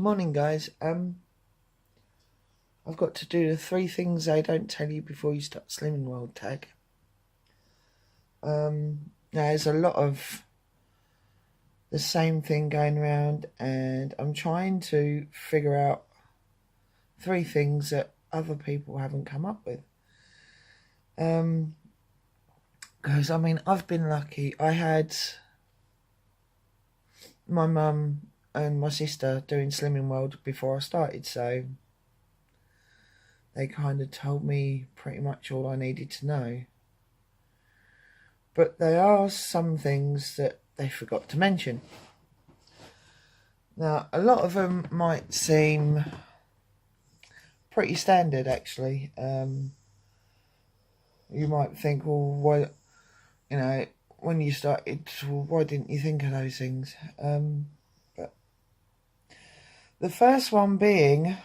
Morning, guys. I've got to do the 3 things they don't tell you before you start Slimming World tag. Now there's a lot of the same thing going around, and I'm trying to figure out 3 things that other people haven't come up with. Because I've been lucky. I had my mum and my sister doing Slimming World before I started, so they kind of told me pretty much all I needed to know. But there are some things that they forgot to mention. Now, a lot of them might seem pretty standard, actually. You might think, well, why, when you started, well, why didn't you think of those things? But the first one being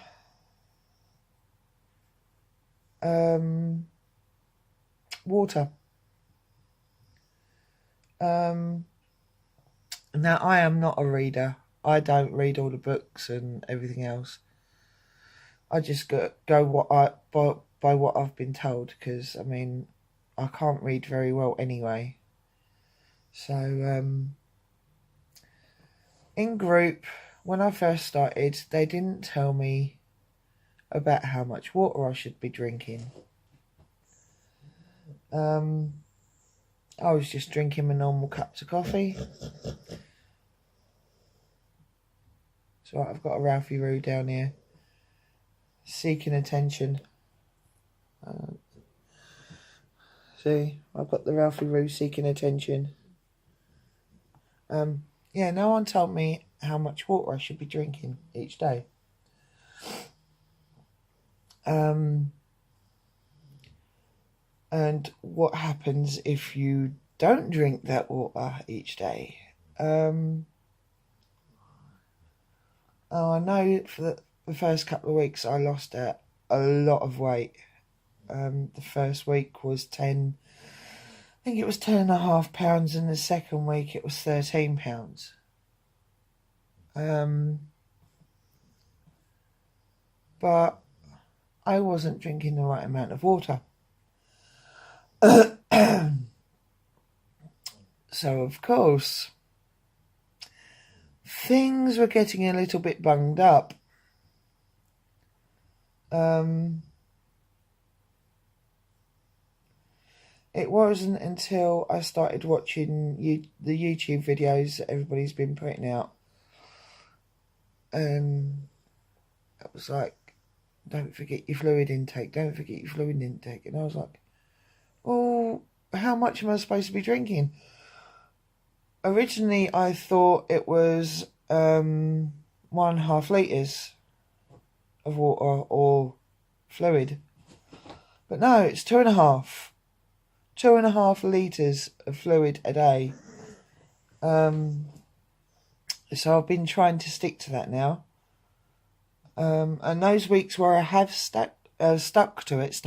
water. Now, I am not a reader. I don't read all the books and everything else. I just go by what I've been told, because I can't read very well anyway. So in group, when I first started, they didn't tell me about how much water I should be drinking. I was just drinking my normal cups of coffee. So I've got a Ralphie Roo down here, seeking attention. See, I've got the Ralphie Roo seeking attention. Yeah, no one told me how much water I should be drinking each day. And what happens if you don't drink that water each day? I know for the first couple of weeks I lost a lot of weight. The first week was 10, I think it was 10.5 pounds, and the second week it was 13 pounds. But I wasn't drinking the right amount of water. So, of course, things were getting a little bit bunged up. It wasn't until I started watching the YouTube videos that everybody's been putting out. It was like, don't forget your fluid intake, don't forget your fluid intake. And I was like, well, how much am I supposed to be drinking? Originally, I thought it was 1.5 litres of water or fluid. But no, it's 2.5. 2.5 litres of fluid a day. So I've been trying to stick to that now. And those weeks where I have stuck to it,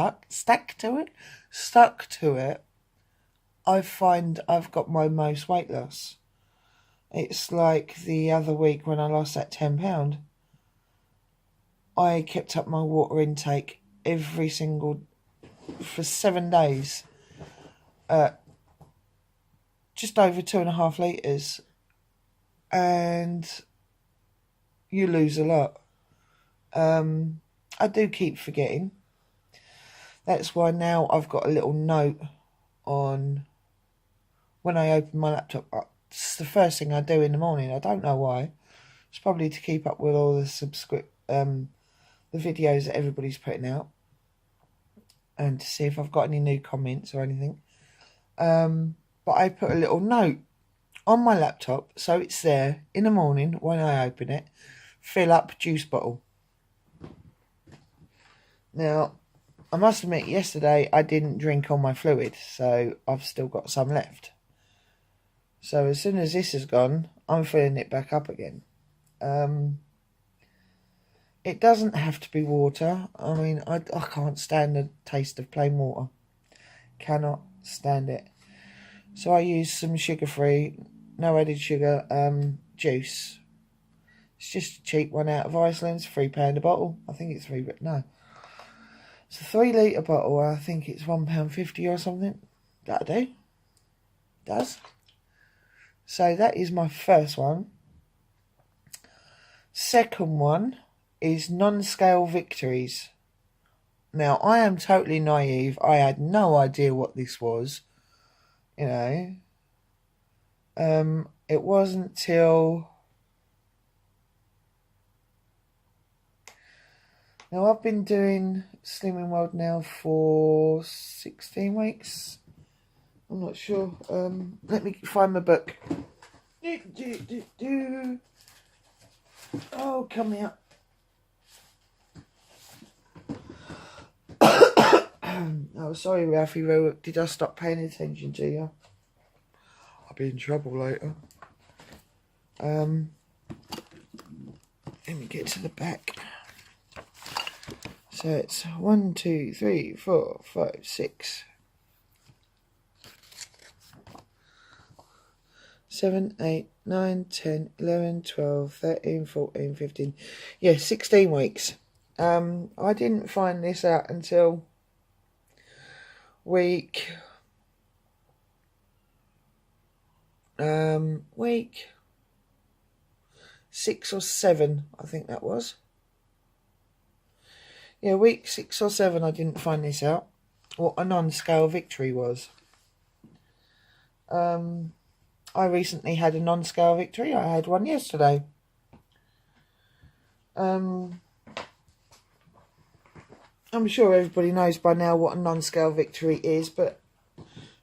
I find I've got my most weight loss. It's like the other week when I lost that 10 pound. I kept up my water intake for 7 days. Just over 2.5 litres. And you lose a lot. I do keep forgetting. That's why now I've got a little note on when I open my laptop. It's the first thing I do in the morning. I don't know why. It's probably to keep up with all the the videos that everybody's putting out, and to see if I've got any new comments or anything. But I put a little note on my laptop, so it's there in the morning when I open it. Fill up juice bottle. Now, I must admit, yesterday I didn't drink all my fluid, so I've still got some left. So as soon as this is gone, I'm filling it back up again. It doesn't have to be water. I can't stand the taste of plain water. Cannot stand it. So I use some sugar-free, no added sugar, juice. It's just a cheap one out of Iceland. It's £3 a bottle. I think it's £3, but no. It's a 3 litre bottle. I think it's £1.50 or something. That'll do. Does. So that is my first one. Second one is non-scale victories. Now, I am totally naive. I had no idea what this was. You know. It wasn't till... Now, I've been doing Slimming World now for 16 weeks. I'm not sure. Let me find my book. Oh, come here. Oh, sorry, Ralphie. Did I stop paying attention to you? I'll be in trouble later. Let me get to the back. So it's 1, 2, 3, 4, 5, 6, 7, 8, 9, 10, 11, 12, 13, 14, 15. Yeah, 16 weeks. I didn't find this out until week 6 or 7, I think that was. Yeah, week 6 or 7 I didn't find this out. What a non-scale victory was. I recently had a non-scale victory. I had one yesterday. I'm sure everybody knows by now what a non-scale victory is, but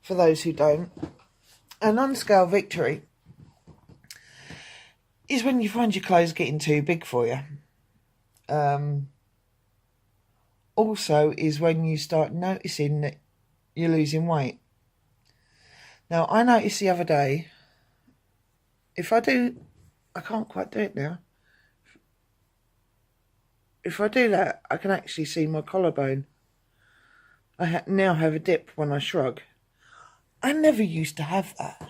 for those who don't, a non-scale victory is when you find your clothes getting too big for you. Also is when you start noticing that you're losing weight. Now, I noticed the other day, I can't quite do it now. If I do that, I can actually see my collarbone. I now have a dip when I shrug. I never used to have that.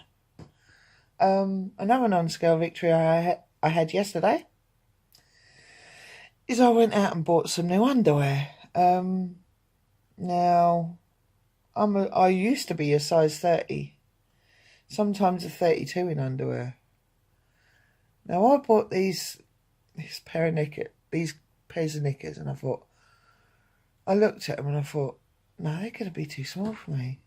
Another non-scale victory I had yesterday is I went out and bought some new underwear. Now, I used to be a size 30, sometimes a 32 in underwear. Now, I bought these pairs of knickers, and I looked at them and I thought, no, they're going to be too small for me.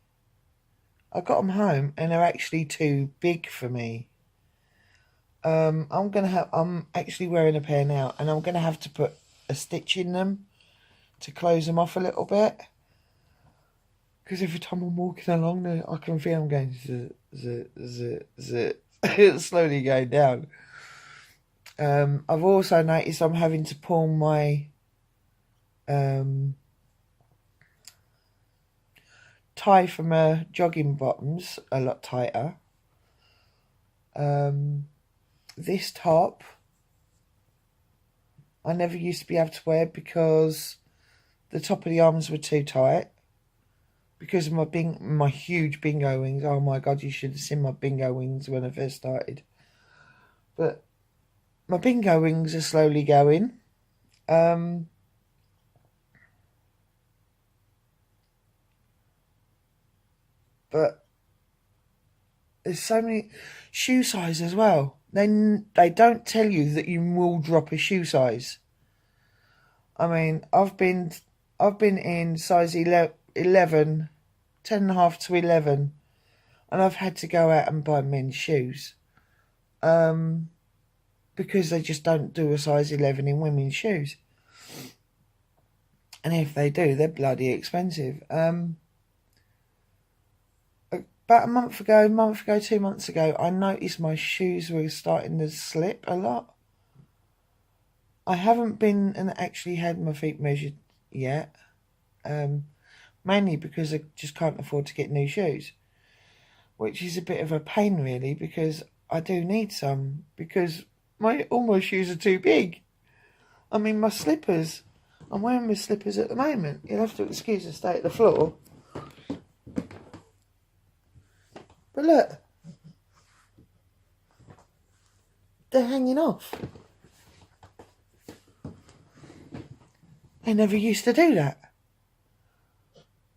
I got them home and they're actually too big for me. I'm actually wearing a pair now, and I'm going to have to put a stitch in them to close them off a little bit, because every time I'm walking along there, I can feel them going it's slowly going down. I've also noticed I'm having to pull my tie from my jogging bottoms a lot tighter. This top I never used to be able to wear because the top of the arms were too tight. Because of my huge bingo wings. Oh my God, you should have seen my bingo wings when I first started. But my bingo wings are slowly going. But there's so many shoe size as well. They don't tell you that you will drop a shoe size. I mean, I've been in size 11, 10.5 to 11, and I've had to go out and buy men's shoes. Because they just don't do a size 11 in women's shoes. And if they do, they're bloody expensive. About a month ago, 2 months ago, I noticed my shoes were starting to slip a lot. I haven't been and actually had my feet measured yet. Mainly because I just can't afford to get new shoes. Which is a bit of a pain, really, because I do need some. Because all my shoes are too big. I mean, my slippers, I'm wearing my slippers at the moment. You'll have to excuse the state of the floor. But look, they're hanging off. They never used to do that.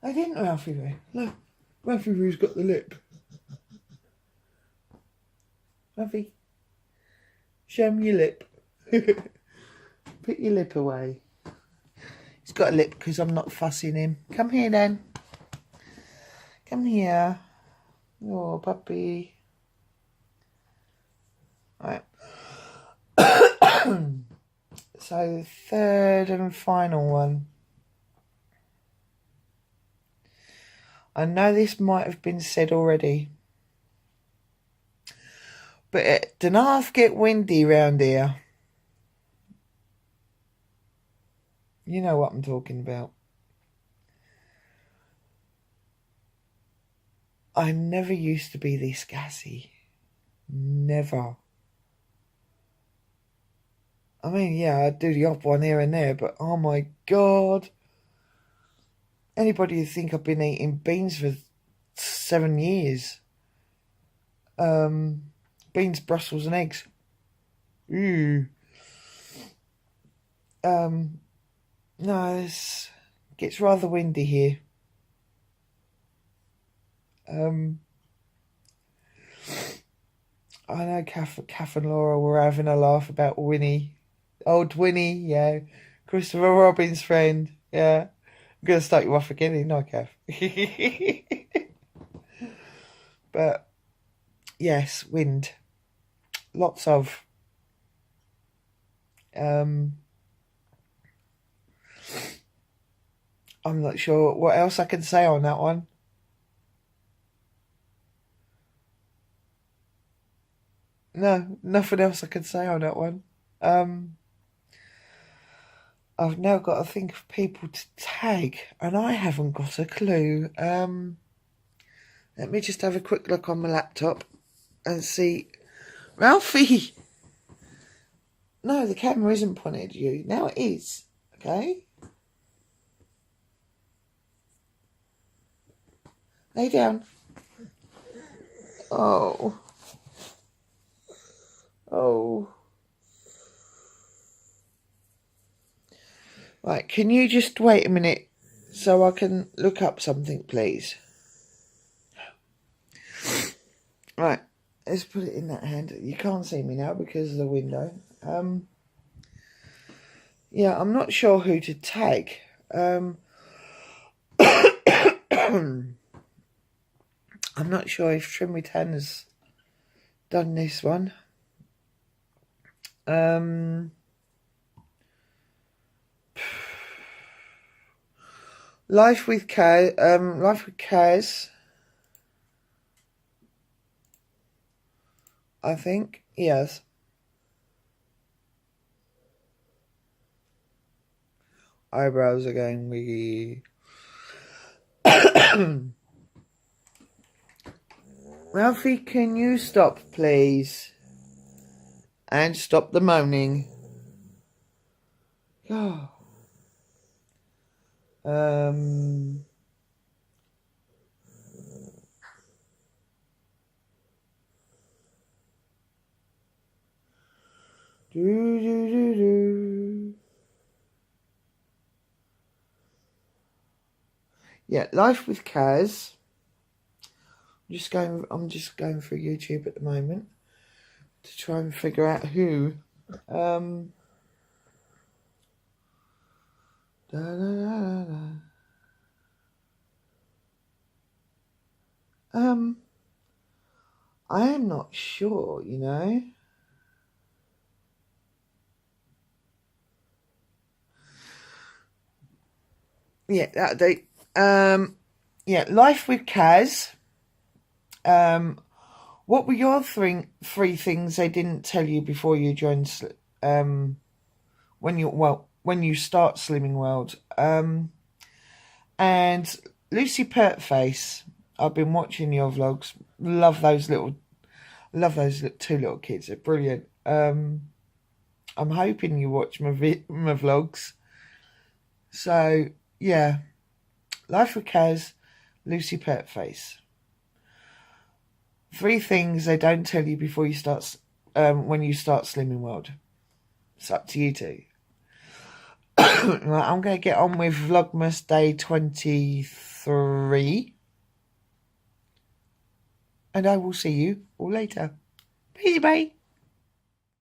They didn't, Ralphie Roo. Look, Ralphie Roo's got the lip. Ralphie, show me your lip. Put your lip away. He's got a lip because I'm not fussing him. Come here then. Come here. Oh, puppy. Right. So, third and final one. I know this might have been said already, but it don't half get windy round here. You know what I'm talking about. I never used to be this gassy. Never. I mean, yeah, I'd do the odd one here and there, but oh my God. Anybody who think I've been eating beans for 7 years. Beans, Brussels and eggs. Ooh. No, it gets rather windy here. I know Kath and Laura were having a laugh about Winnie. Old Winnie, yeah. Christopher Robin's friend, yeah. I'm going to start you off again, ain't I, Kath? But, yes, wind. Lots of. I'm not sure what else I can say on that one. No, nothing else I can say on that one. I've now got to think of people to tag, and I haven't got a clue. Let me just have a quick look on my laptop and see. Ralphie! No, the camera isn't pointed at you. Now it is. Okay? Lay down. Oh. Oh. Right, can you just wait a minute so I can look up something, please? Right, let's put it in that hand. You can't see me now because of the window. Yeah, I'm not sure who to tag. I'm not sure if Trim with Tan has done this one. Life with Kaz. I think, yes. Eyebrows are going wiggy. Ralphie, can you stop, please? And stop the moaning. Oh. Yeah, Life with Kaz. I'm just going through YouTube at the moment to try and figure out who. I am not sure, you know. Yeah, that'll do. Yeah, Life with Kaz. What were your three things they didn't tell you before you joined? When you start Slimming World. And Lucy Purtface. I've been watching your vlogs. Love those two little kids. They're brilliant. I'm hoping you watch my vlogs. So yeah, Life with Kaz, Lucy Purtface. 3 things they don't tell you before you start when you start Slimming World. It's up to you two. Right, I'm going to get on with Vlogmas Day 23. And I will see you all later. Bye bye.